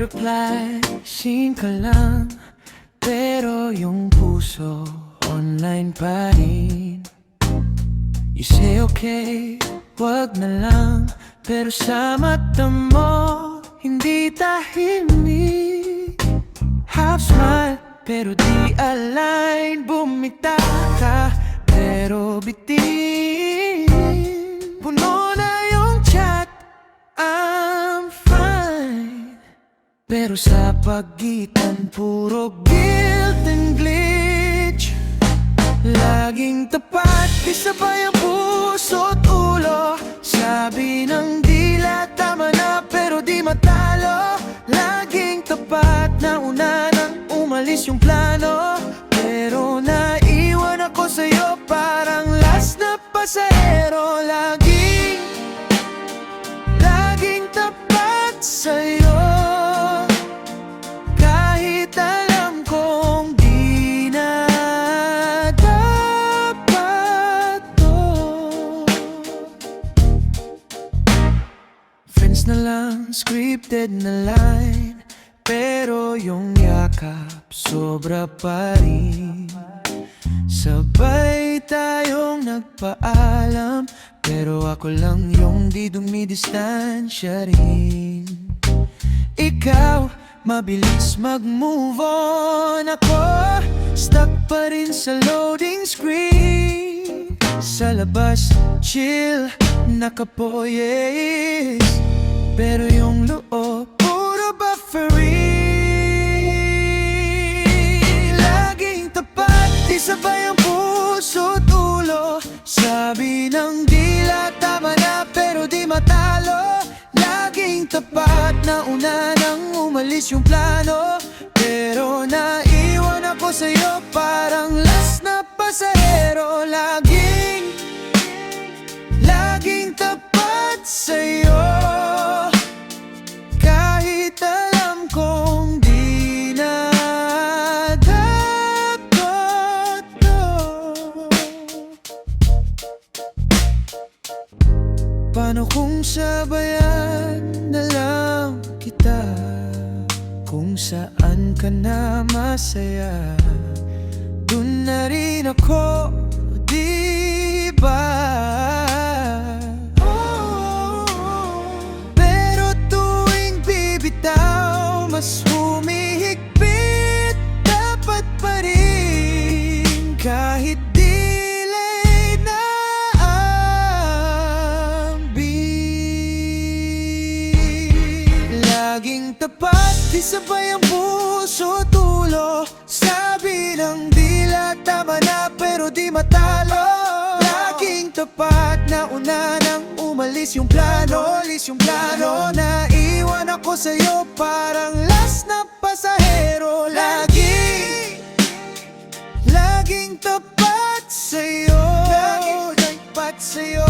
reply, seen ka lang, pero yung puso online pa rin. You say okay, wag na lang, pero sa mata mo hindi tahimik. Half smile, pero di align. Bumita ka, pero bitin. Puno na yung chat, I'm fine, pero sa pagitan puro guilt and glitch. Laging tapat, di sabay ang puso't ulo. Sabi ng dila, tama na pero di matalo. Laging tapat, nauna nang umalis yung plano. Pero naiwan ako sa'yo parang last na pasahero. Laging tapat sa'yo, kahit alam kong di na dapat to. Friends na lang, scripted na line, pero yung yakap sobra pa rin. Sabay tayong nagpaalam, pero ako lang yung di dumidistansya rin. Ikaw, mabilis mag-move on. Ako, stuck pa rin sa loading screen. Sa labas, chill, nakapoyes, pero yung loob, puro buffering. Laging tapat, di sabay ang puso't ulo. Sabi ng dila, tama na pero di matalo. Laging tapat, nauna nang umalis yung plano. Pero naiwan ako sa'yo parang last na pasahero. Laging tapat sa'yo, kahit alam kong di na dapat to. Paano kung sabayan na lang kita? Kung saan ka na masaya, dun na rin ako, di ba? Pero tuwing bibitaw, mas humihigpit, dapat pa rin, kahit delay na ang beat. Laging tapat, di sabay ang puso't ulo. Sabi ng dila, tama na pero di matalo. Laging tapat, nauna nang umalis yung plano. Naiwan ako sa'yo parang last na pasahero. Laging tapat sa'yo, laging tapat sa'yo,